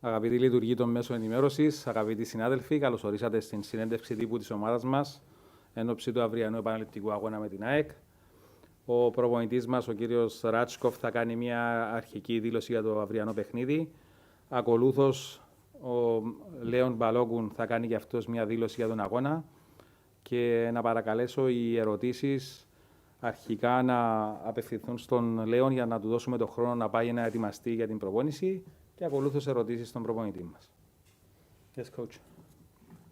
Αγαπητοί λειτουργοί των μέσων ενημέρωσης, αγαπητοί συνάδελφοι, καλώς ορίσατε στην συνέντευξη τύπου της ομάδας μας εν ώψη του αυριανού επαναληπτικού αγώνα με την ΑΕΚ. Ο προπονητής μας, ο κύριος Ράτσκοφ, θα κάνει μια αρχική δήλωση για το αυριανό παιχνίδι. Ακολούθως, ο Λέον Μπαλόγκουν θα κάνει και αυτός μια δήλωση για τον αγώνα. Και να παρακαλέσω οι ερωτήσεις αρχικά να απευθυνθούν στον Λέον για να του δώσουμε τον χρόνο να πάει να ετοιμαστεί για την προπόνηση και ακολούθως ερωτήσεις στον προπονητή μας. Yes, coach.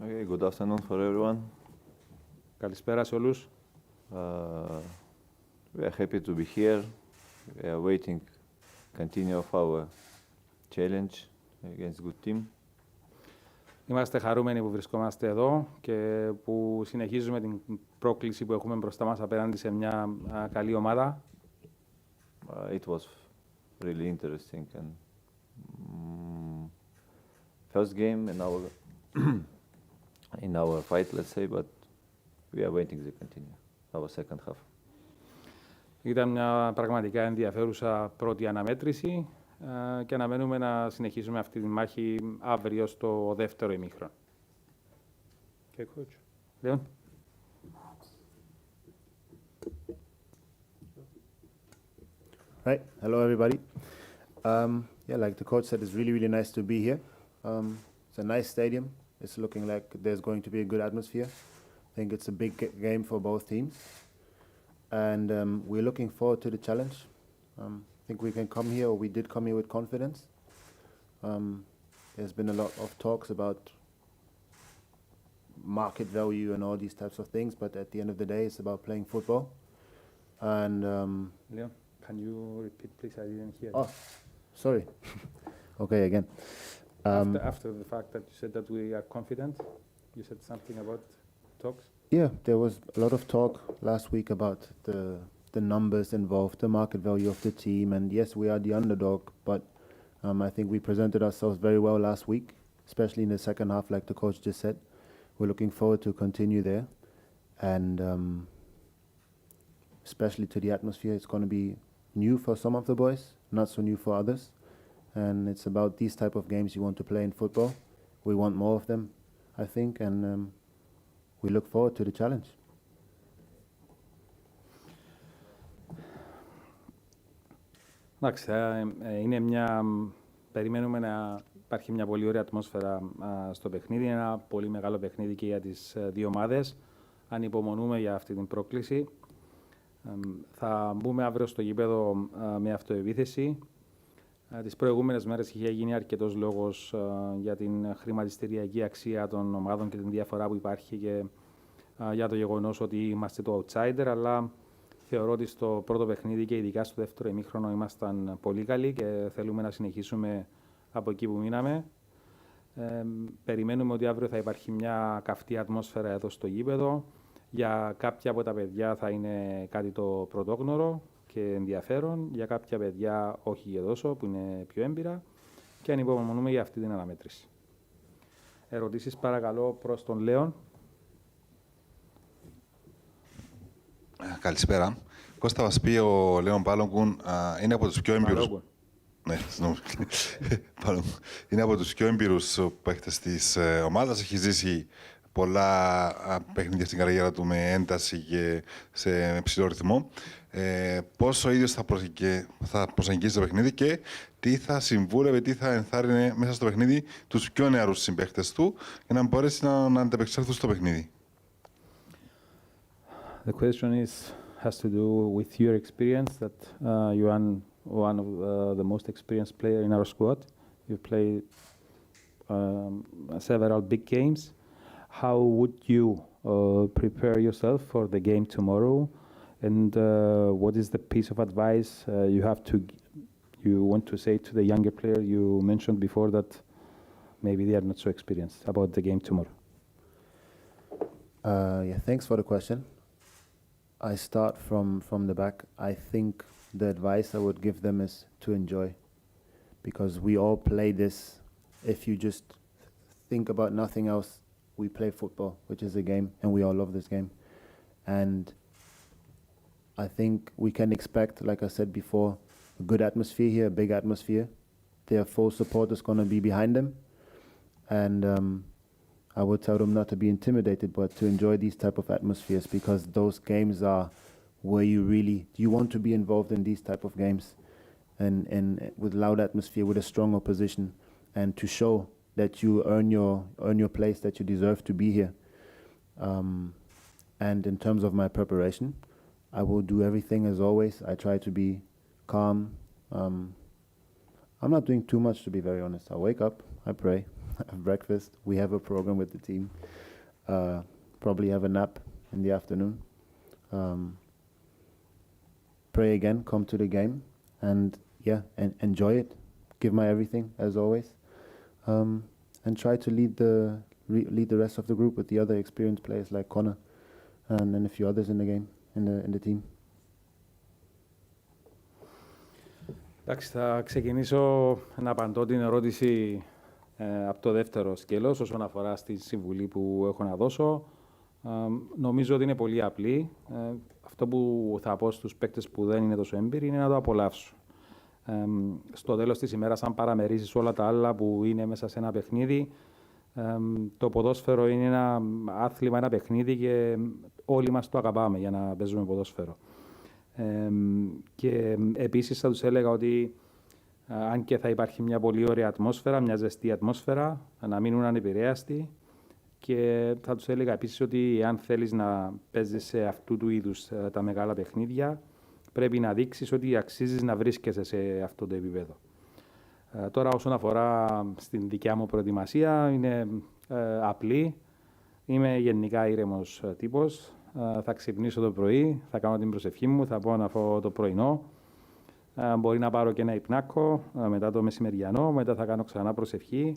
Okay, good afternoon for everyone. Καλησπέρα σε όλους. We are happy to be here. We are waiting continue of our challenge against good team. Είμαστε χαρούμενοι που βρισκόμαστε εδώ και που συνεχίζουμε την πρόκληση που έχουμε μπροστά μας απέναντι σε μια καλή ομάδα. It was really interesting and first game in our fight, let's say, but we are waiting to continue our second half. Ήταν μια πραγματικά ενδιαφέρουσα πρώτη αναμέτρηση και αναμένουμε να συνεχίσουμε αυτή τη μάχη αύριο στο δεύτερο ημίχρονο. Okay, coach. Leon? Right. Hello, everybody. Yeah, like the coach said, it's really, really nice to be here. It's a nice stadium. It's looking like there's going to be a good atmosphere. I think it's a big game for both teams. And we're looking forward to the challenge. I think we can come here, or we did come here with confidence. There's been a lot of talks about market value and all these types of things, but at the end of the day, it's about playing football. And Leon, can you repeat, please? I didn't hear. Oh, sorry. Okay, again. After the fact that you said that we are confident, you said something about talks? Yeah, there was a lot of talk last week about the numbers involved, the market value of the team, and yes, we are the underdog, but I think we presented ourselves very well last week, especially in the second half, like the coach just said. We're looking forward to continue there, and especially to the atmosphere. It's going to be new for some of the boys, not so new for others, and it's about these type of games you want to play in football. We want more of them, I think, and we look forward to the challenge. Εντάξει, περιμένουμε να υπάρχει μια πολύ ωραία ατμόσφαιρα στο παιχνίδι, ένα πολύ μεγάλο παιχνίδι και για τις δύο ομάδες. Ανυπομονούμε για αυτή την πρόκληση. Θα μπούμε αύριο στο γήπεδο με αυτοεπίθεση. Τις προηγούμενες μέρες είχε γίνει αρκετός λόγος για την χρηματιστηριακή αξία των ομάδων και την διαφορά που υπάρχει και για το γεγονός ότι είμαστε το outsider, αλλά θεωρώ ότι στο πρώτο παιχνίδι και ειδικά στο δεύτερο ημίχρονο ήμασταν πολύ καλοί και θέλουμε να συνεχίσουμε από εκεί που μείναμε. Περιμένουμε ότι αύριο θα υπάρχει μια καυτή ατμόσφαιρα εδώ στο γήπεδο. Για κάποια από τα παιδιά θα είναι κάτι το πρωτόγνωρο και ενδιαφέρον. Για κάποια παιδιά όχι και τόσο, που είναι πιο έμπειρα. Και ανυπομονούμε για αυτή την αναμέτρηση. Ερωτήσεις παρακαλώ προς τον Λέον. Καλησπέρα. Κώστα, μας πει ο Λέον Μπάλογκουν, είναι από τους πιο έμπειρους. Ναι, είναι από τους πιο έμπειρους παίκτες της ομάδας. Έχει ζήσει πολλά παιχνίδια στην καριέρα του με ένταση και σε ψηλό ρυθμό. Πώς ο ίδιος θα προσεγγίσει το παιχνίδι και τι θα συμβούλευε, τι θα ενθάρρυνε μέσα στο παιχνίδι τους πιο νεαρούς συμπαίκτες του για να μπορέσει να ανταπεξέλθουν στο παιχνίδι. The question has to do with your experience that you are one of the most experienced player in our squad. You've played several big games. How would you prepare yourself for the game tomorrow? And what is the piece of advice you want to say to the younger player you mentioned before that maybe they are not so experienced about the game tomorrow? Yeah, thanks for the question. I start from the back. I think the advice I would give them is to enjoy, because we all play this. If you just think about nothing else, we play football, which is a game, and we all love this game. And I think we can expect, like I said before, a good atmosphere here, a big atmosphere. their full support is going to be behind them. And I would tell them not to be intimidated, but to enjoy these type of atmospheres, because those games are where you want to be involved in these type of games, and with loud atmosphere, with a strong opposition, and to show that you earn your place, that you deserve to be here. And in terms of my preparation, I will do everything as always. I try to be calm. I'm not doing too much, to be very honest. I wake up, I pray, I have breakfast. We have a program with the team. Probably have a nap in the afternoon. Pray again, come to the game, and enjoy it. Give my everything as always, and try to lead the rest of the group with the other experienced players like Connor and a few others in the game, in the team. Εντάξει, θα ξεκινήσω να απαντώ την ερώτηση από το δεύτερο σκέλος όσον αφορά στη συμβουλή που έχω να δώσω. Νομίζω ότι είναι πολύ απλή. Αυτό που θα πω στους παίκτες που δεν είναι τόσο έμπειροι είναι να το απολαύσουν. Στο τέλος της ημέρας, αν παραμερίσεις όλα τα άλλα που είναι μέσα σε ένα παιχνίδι, το ποδόσφαιρο είναι ένα άθλημα, ένα παιχνίδι και όλοι μας το αγαπάμε για να παίζουμε ποδόσφαιρο. Και επίσης θα τους έλεγα ότι αν και θα υπάρχει μια πολύ ωραία ατμόσφαιρα, μια ζεστή ατμόσφαιρα, να μείνουν ανεπηρέαστοι, και θα τους έλεγα επίσης ότι αν θέλεις να παίζεις σε αυτού του είδους τα μεγάλα παιχνίδια, πρέπει να δείξεις ότι αξίζεις να βρίσκεσαι σε αυτό το επίπεδο. Τώρα όσον αφορά στην δικιά μου προετοιμασία, είναι απλή. Είμαι γενικά ήρεμος τύπος. Θα ξυπνήσω το πρωί, θα κάνω την προσευχή μου, θα πάω να φάω το πρωινό. Μπορεί να πάρω και ένα υπνάκο μετά το μεσημεριανό, μετά θα κάνω ξανά προσευχή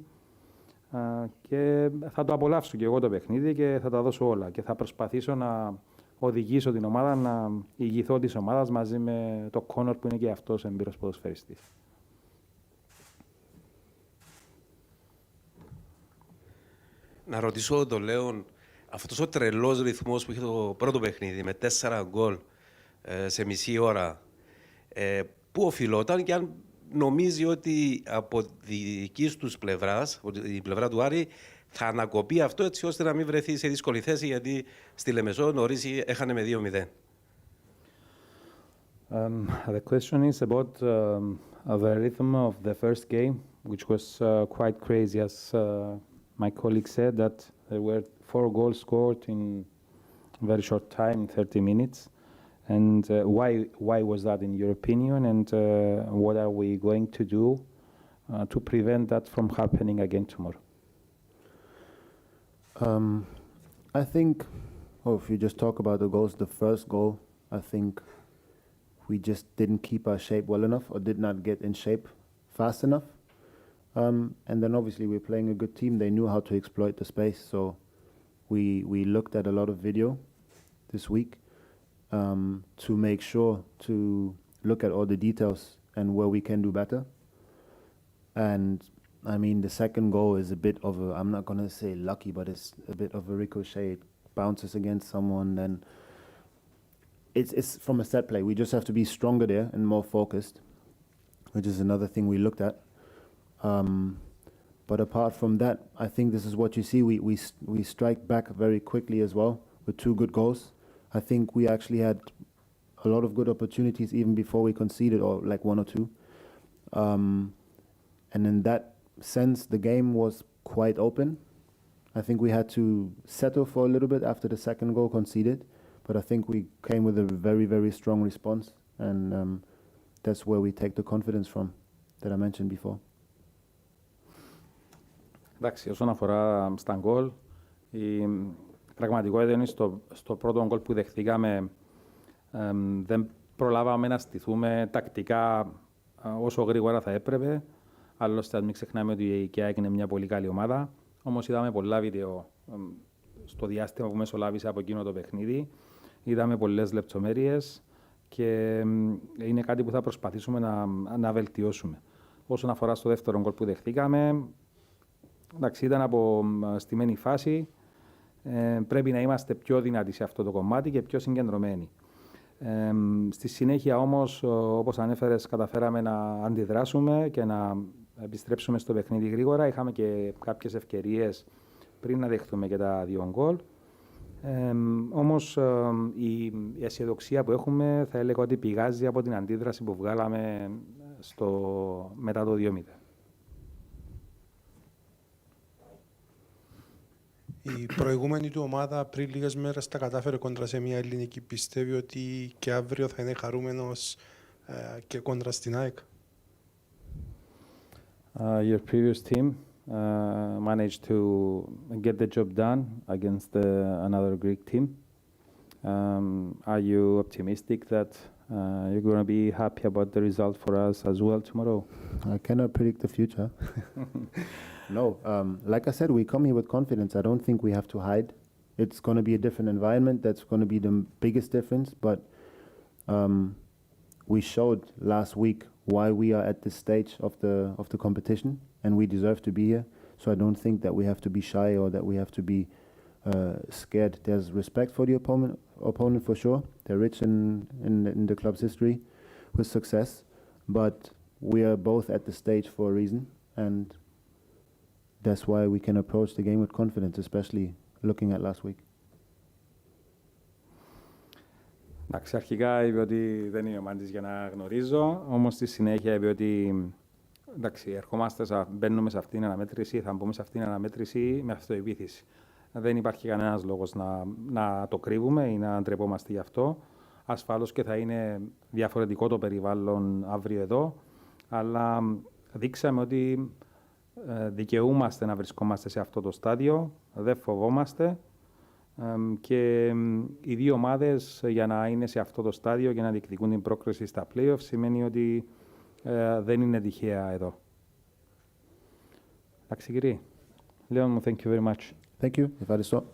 και θα το απολαύσω και εγώ το παιχνίδι και θα τα δώσω όλα. Και θα προσπαθήσω να οδηγήσω την ομάδα, να ηγηθώ της ομάδας μαζί με το Κόνορ που είναι και αυτός εμπειρος ποδοσφαιριστής. Να ρωτήσω τον Λέον, αυτός ο τρελός ρυθμός που είχε το πρώτο παιχνίδι με 4 γκολ σε μισή ώρα, πού οφειλόταν και αν νομίζει ότι από δική τους πλευράς, από την πλευρά του Άρη, θα ανακοπεί αυτό έτσι ώστε να μην βρεθεί σε δύσκολη θέση, γιατί στη Λεμεσό νωρίς έχανε με 2-0. The question is about the rhythm of the first game, which was quite crazy, as my colleague said, that there were 4 goals scored in a very short time, 30 minutes. And why was that in your opinion, and what are we going to do to prevent that from happening again tomorrow? I think, if you just talk about the goals, the first goal, I think we just didn't keep our shape well enough, or did not get in shape fast enough. And then obviously we're playing a good team. They knew how to exploit the space. So we looked at a lot of video this week to make sure to look at all the details and where we can do better. And I mean, the second goal is a bit of a, I'm not going to say lucky, but it's a bit of a ricochet. It bounces against someone, and it's from a set play. We just have to be stronger there and more focused, which is another thing we looked at. But apart from that, I think this is what you see. We strike back very quickly as well with 2 good goals. I think we actually had a lot of good opportunities even before we conceded, or like 1 or 2. And in that sense, the game was quite open. I think we had to settle for a little bit after the second goal conceded, but I think we came with a very, very strong response, and that's where we take the confidence from that I mentioned before. Εντάξει, όσον αφορά στα γκολ, η πραγματικότητα είναι στο πρώτο γκολ που δεχθήκαμε, δεν προλάβαμε να στηθούμε τακτικά όσο γρήγορα θα έπρεπε. Άλλωστε, μην ξεχνάμε ότι η AEK είναι μια πολύ καλή ομάδα. Όμως είδαμε πολλά βίντεο στο διάστημα που μεσολάβησε από εκείνο το παιχνίδι. Είδαμε πολλές λεπτομέρειες και είναι κάτι που θα προσπαθήσουμε να βελτιώσουμε. Όσον αφορά στο δεύτερο γκολ που δεχθήκαμε, εντάξει, ήταν από στημένη φάση. Πρέπει να είμαστε πιο δυνατοί σε αυτό το κομμάτι και πιο συγκεντρωμένοι. Στη συνέχεια όμως, όπως ανέφερες, καταφέραμε να αντιδράσουμε και να επιστρέψουμε στο παιχνίδι γρήγορα. Είχαμε και κάποιες ευκαιρίες πριν να δεχτούμε και τα 2 γκολ. Όμως η αισιοδοξία που έχουμε θα έλεγα ότι πηγάζει από την αντίδραση που βγάλαμε μετά το 2-0. Η προηγούμενη του ομάδα πριν λίγες μέρες τα κατάφερε κόντρα σε μια ελληνική. Πιστεύει ότι και αύριο θα είναι χαρούμενος και κόντρα στην ΑΕΚ. Your previous team managed to get the job done against another Greek team. Are you optimistic that you're going to be happy about the result for us as well tomorrow? I cannot predict the future. No, like I said, we come here with confidence. I don't think we have to hide. It's going to be a different environment. That's going to be the biggest difference. But we showed last week why we are at this stage of the competition, and we deserve to be here. So I don't think that we have to be shy or that we have to be scared. There's respect for the opponent for sure. They're rich in the club's history with success, but we are both at the stage for a reason, and that's why we can approach the game with confidence, especially looking at last week. Εντάξει, αρχικά είπε ότι δεν είναι ο Μάντης για να γνωρίζω, όμως στη συνέχεια είπε ότι εντάξει, μπαίνουμε σε αυτήν την αναμέτρηση, θα μπούμε σε αυτήν την αναμέτρηση με αυτοεπίθεση. Δεν υπάρχει κανένας λόγος να το κρύβουμε ή να ντρεπόμαστε γι' αυτό. Ασφαλώς και θα είναι διαφορετικό το περιβάλλον αύριο εδώ, αλλά δείξαμε ότι δικαιούμαστε να βρισκόμαστε σε αυτό το στάδιο, δεν φοβόμαστε και οι δύο ομάδες για να είναι σε αυτό το στάδιο και να διεκδικούν την πρόκριση στα play-off σημαίνει ότι δεν είναι τυχαία εδώ. Εντάξει κύριε. Leon, thank you very much. Thank you. Ευχαριστώ.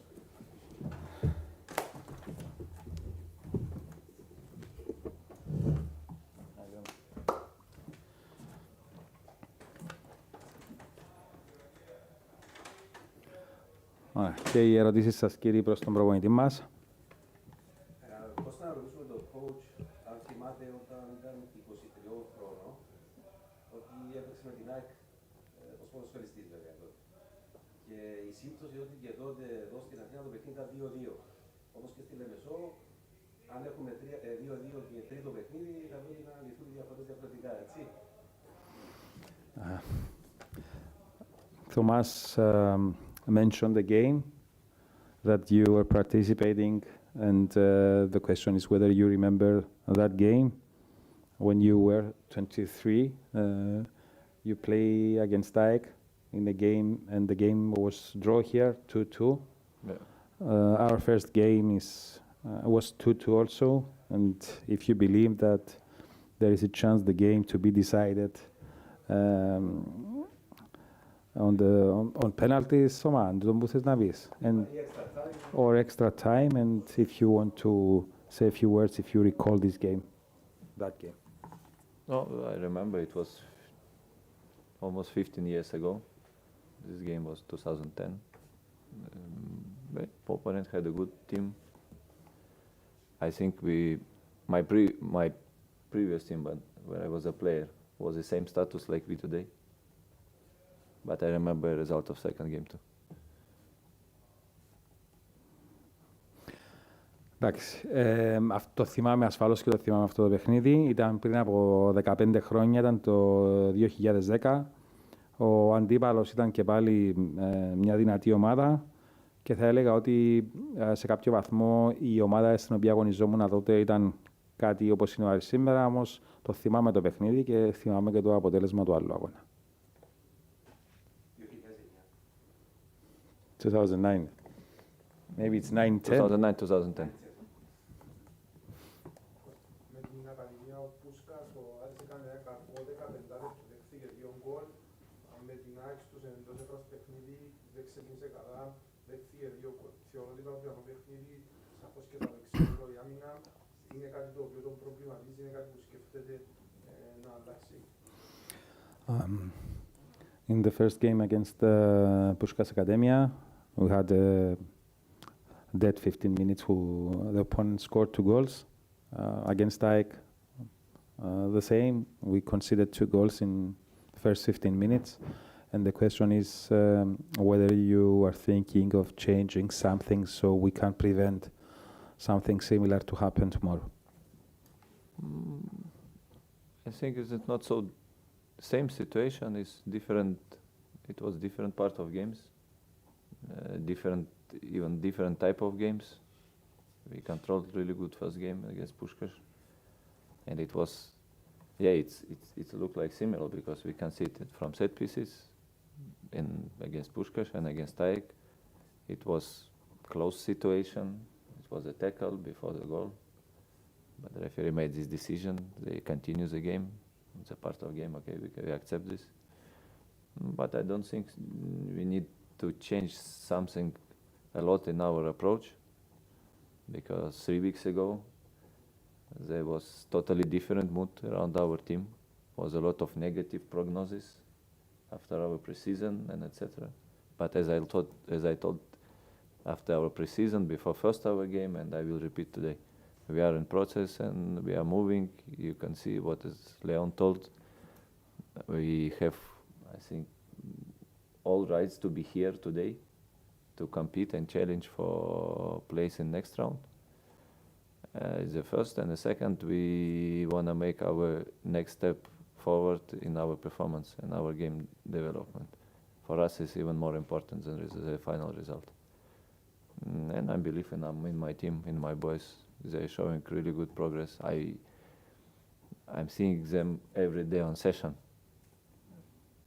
Και οι ερωτήσεις σας κύριοι προς τον προπονητή μας. Πώς να ρωτήσουμε τον coach αν θυμάται όταν ήταν 23 χρόνο ότι έπαιξε με την ΑΕΚ ως ποδοσφαιριστής βέβαια τότε. Και η σύμπτωση ότι και τότε εδώ στην Αθήνα το παιχνίδι ήταν 2-2. Όμως και στη Λεμεσό, αν έχουμε 2-2 και τρίτο παιχνίδι, θα πρέπει να λυθούν οι διαφορές διαφορετικά, έτσι. Thomas mentioned the game that you were participating, and the question is whether you remember that game when you were 23. You play against AEK in the game, and the game was draw here 2-2. Yeah. Our first game was 2-2 also, and if you believe that there is a chance the game to be decided on penalties, don't put it navis, and or extra time. And if you want to say a few words, if you recall this game, that game. No, I remember it was almost 15 years ago. This game was 2010. Opponent had a good team. I think my previous team, but where I was a player, was the same status like we today. But I remember the result of second game too. Εντάξει, το θυμάμαι ασφαλώς και το θυμάμαι αυτό το παιχνίδι. Ήταν πριν από 15 χρόνια, ήταν το 2010. Ο αντίπαλος ήταν και πάλι μια δυνατή ομάδα και θα έλεγα ότι σε κάποιο βαθμό η ομάδα στην οποία αγωνιζόμουν τότε ήταν κάτι όπως είναι ο Άρης σήμερα, όμως το θυμάμαι το παιχνίδι και θυμάμαι και το αποτέλεσμα του άλλου αγώνα. 2009. Maybe it's 9-10. 2009-2010. Με την Ακαδημία ο Πούσκας, ο Άρης έκανε 15 και δέχθηκε 2 γκολ. Με την ΑΕΚ στους εντός έδρας παιχνίδι δεν ξεκίνησε καλά, δέχθηκε 2 γκολ. Θεωρώ ότι το αυριανό παιχνίδι, σαφώς και θα δεξιόλο η άμυνα, είναι κάτι το οποίο τον προβληματίζει, είναι κάτι που σκέφτεται να αλλάξει. In the first game against Pushkas Academia, we had a dead 15 minutes who the opponent scored 2 goals. Against AEK, the same. We conceded 2 goals in the first 15 minutes. And the question is whether you are thinking of changing something so we can prevent something similar to happen tomorrow. I think it's not so same situation. It's different. It was different part of games, different type of games. We controlled really good first game against Pushkash, and it was, it looked like similar because we can see it from set pieces, against Pushkash and against AEK. It was close situation. It was a tackle before the goal, but the referee made this decision. They continue the game. It's a part of the game. Okay, we accept this. But I don't think we need to change something a lot in our approach, because 3 weeks ago there was totally different mood around our team. Was a lot of negative prognosis after our preseason and etc. But as I told after our preseason, before first our game, and I will repeat today, we are in process and we are moving. You can see what is Leon told. We have, I think, all rights to be here today, to compete and challenge for place in next round. The first, and the second, we want to make our next step forward in our performance and our game development. For us, it's even more important than the final result. And I believe in my team, in my boys. They're showing really good progress. I'm seeing them every day on session.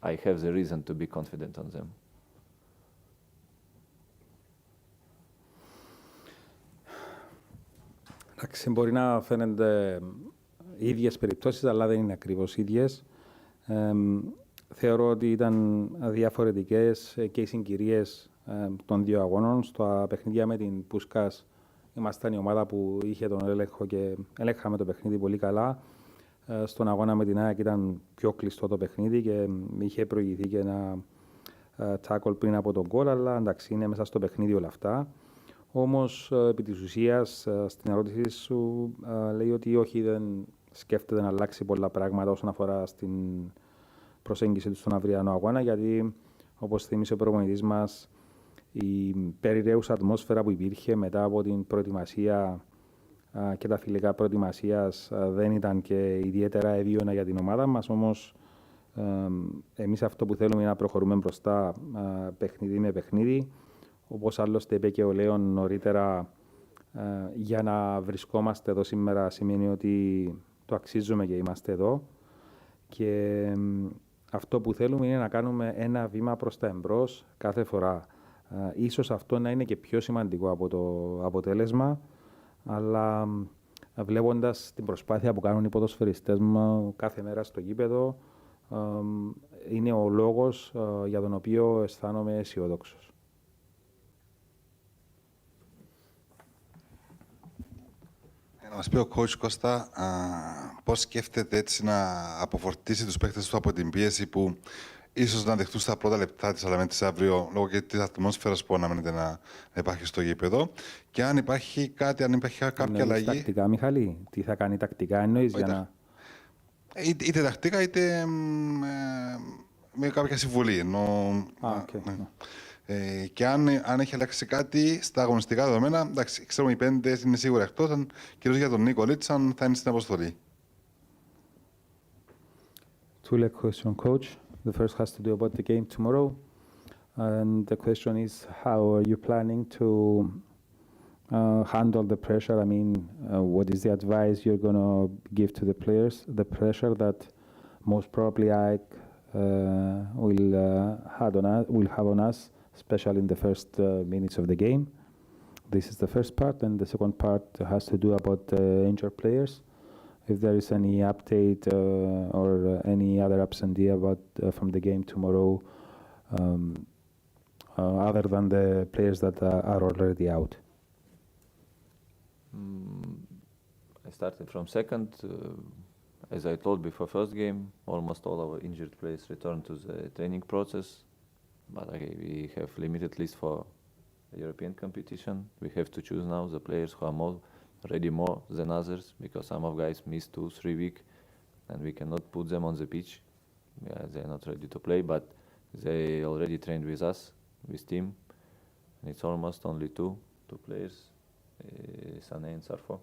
I have the reason to be confident on them. Εντάξει, μπορεί να φαίνονται ίδιες περιπτώσεις, αλλά δεν είναι ακριβώς ίδιες. Θεωρώ ότι ήταν διαφορετικές και οι συγκυρίες των δύο αγώνων. Στο παιχνίδια με την Πούσκας ήμασταν η ομάδα που είχε τον έλεγχο και ελέγχαμε το παιχνίδι πολύ καλά. Στον αγώνα με την ΑΕΚ ήταν πιο κλειστό το παιχνίδι και είχε προηγηθεί και ένα tackle πριν από τον γκολ, αλλά εντάξει, είναι μέσα στο παιχνίδι όλα αυτά. Όμως, επί της ουσίας, στην ερώτησή σου λέει ότι όχι, δεν σκέφτεται να αλλάξει πολλά πράγματα όσον αφορά στην προσέγγιση του στον αυριανό αγώνα, γιατί, όπως θύμισε ο προπονητής μας, η περιραίουσα ατμόσφαιρα που υπήρχε μετά από την προετοιμασία και τα φιλικά προετοιμασίας δεν ήταν και ιδιαίτερα ευίωνα για την ομάδα μας. Όμως, εμείς αυτό που θέλουμε είναι να προχωρούμε μπροστά παιχνίδι με παιχνίδι. Όπως άλλωστε είπε και ο Λέων νωρίτερα, για να βρισκόμαστε εδώ σήμερα σημαίνει ότι το αξίζουμε και είμαστε εδώ. Και αυτό που θέλουμε είναι να κάνουμε ένα βήμα προς τα εμπρός κάθε φορά. Ίσως αυτό να είναι και πιο σημαντικό από το αποτέλεσμα, αλλά βλέποντας την προσπάθεια που κάνουν οι ποδοσφαιριστές μου κάθε μέρα στο γήπεδο, είναι ο λόγος για τον οποίο αισθάνομαι αισιόδοξος. Να μας πει ο coach Κώστα πώς σκέφτεται έτσι να αποφορτήσει τους παίκτες του από την πίεση που ίσως να δεχτούν στα πρώτα λεπτά της Αλαμέντης αύριο λόγω και της ατμόσφαιρας που αναμένεται να υπάρχει στο γήπεδο, και αν υπάρχει κάτι, αν υπάρχει κάποια αλλαγή. Τακτικά, Μιχάλη, τι θα κάνει τακτικά, εννοείς για να... Είτε τακτικά είτε με κάποια συμβουλή. Και αν έχει αλλάξει κάτι στα αγωνιστικά δεδομένα, εντάξει, ξέρουμε οι 5 είναι σίγουρα εκτός, κυρίως για τον Νίκολιτς, αν θα είναι στην αποστολή. Two-leg question, coach. The first has to do about the game tomorrow. And the question is, how are you planning to handle the pressure? I mean, what is the advice you're going to give to the players? The pressure that most probably AEK will have on us, especially in the first minutes of the game. This is the first part, and the second part has to do about injured players. If there is any update or any other absentee about from the game tomorrow, other than the players that are already out. I started from second. As I told before first game, almost all our injured players returned to the training process. But okay, we have limited list for the European competition. We have to choose now the players who are ready more than others, because some of guys missed 2-3 weeks and we cannot put them on the pitch Yeah, they're not ready to play, but they already trained with us, with team. And it's almost only two players, Sane and Sarfo,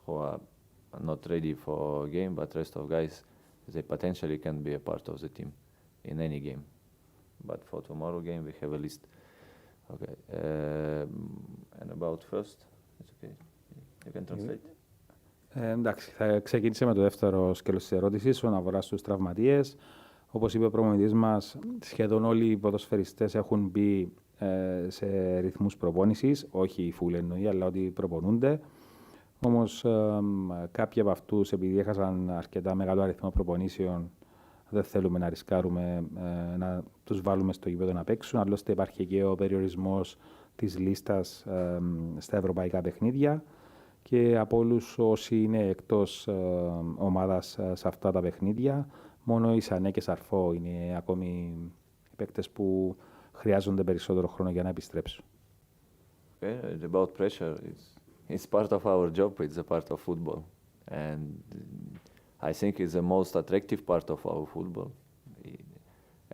who are not ready for game, but rest of guys, they potentially can be a part of the team in any game. But for tomorrow game, we have a list. Okay. And about first, it's okay. You can translate. Εντάξει, θα ξεκίνησε με το δεύτερο σκέλος της ερώτησης, όσον αφορά στους τραυματίες. Όπως είπε ο προπονητής μας, σχεδόν όλοι οι ποδοσφαιριστές έχουν μπει σε ρυθμούς προπόνησης, όχι full εννοεί, αλλά ότι προπονούνται. Όμως κάποιοι από αυτούς, επειδή έχασαν αρκετά μεγάλο αριθμό προπονήσεων, δεν θέλουμε να ρισκάρουμε να τους βάλουμε στο γήπεδο να παίξουν. Άλλωστε υπάρχει και ο περιορισμός της λίστας στα ευρωπαϊκά παιχνίδια. Και από όλους όσοι είναι εκτός ομάδας σε αυτά τα παιχνίδια, μόνο οι Σανέ και Σαρφό είναι ακόμη οι παίκτες που χρειάζονται περισσότερο χρόνο για να επιστρέψουν. Okay, about pressure, it's part of our job, it's a part of football. And I think it's the most attractive part of our football.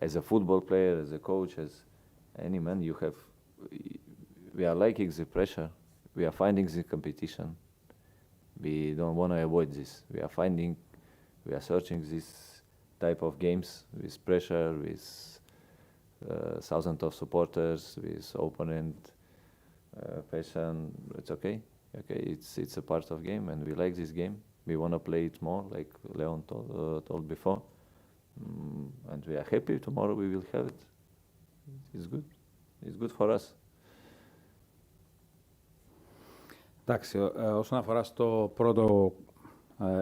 As a football player, as a coach, as any man, we are liking the pressure. We are finding the competition. We don't want to avoid this. We are searching this type of games with pressure, with thousands of supporters, with opponent passion. It's okay. Okay, it's a part of game, and we like this game. We want to play it more, like Leon told before. And we are happy. Tomorrow we will have it. It's good. It's good for us. Εντάξει, όσον αφορά στο πρώτο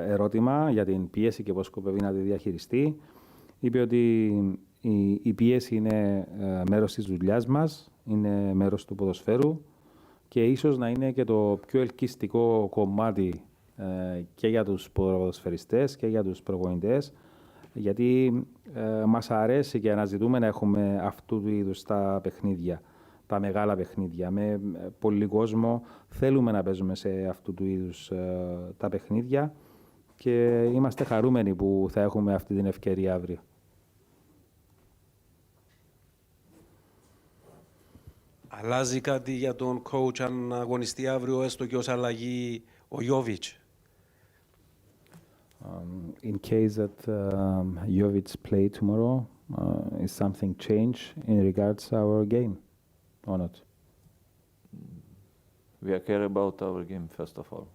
ερώτημα για την πίεση και πώς σκοπεύει να τη διαχειριστεί, είπε ότι η πίεση είναι μέρος της δουλειάς μας, είναι μέρος του ποδοσφαίρου και ίσως να είναι και το πιο ελκυστικό κομμάτι και για τους ποδοσφαιριστές και για τους προπονητές, γιατί μας αρέσει και αναζητούμε να έχουμε αυτού του είδους τα παιχνίδια. Τα μεγάλα παιχνίδια. Με πολύ κόσμο θέλουμε να παίζουμε σε αυτού του είδους τα παιχνίδια και είμαστε χαρούμενοι που θα έχουμε αυτή την ευκαιρία αύριο. Αλλάζει κάτι για τον coach αν αγωνιστεί αύριο έστω και ως αλλαγή ο Jovic? In case that Jovic play tomorrow, is something change in regards to our game? Or not? We care about our game first of all.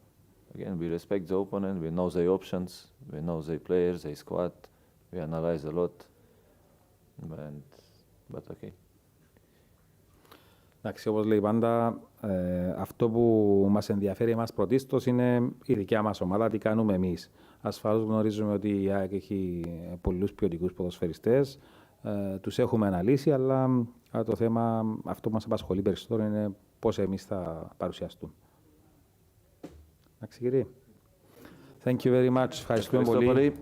Again, we respect the opponent, we know their options, we know their players, their squad, we analyze a lot, but okay. Εντάξει, όπως λέει πάντα, αυτό που μας ενδιαφέρει εμάς πρωτίστως είναι η δικιά μας ομάδα, τι κάνουμε εμείς. Ασφαλώς γνωρίζουμε ότι η ΑΕΚ έχει πολλούς ποιοτικούς ποδοσφαιριστές, τους έχουμε αναλύσει, αλλά το θέμα αυτό που μας απασχολεί περισσότερο είναι πώς εμείς θα παρουσιαστούμε. Εντάξει, κύριε. Thank you very much. Ευχαριστούμε πολύ.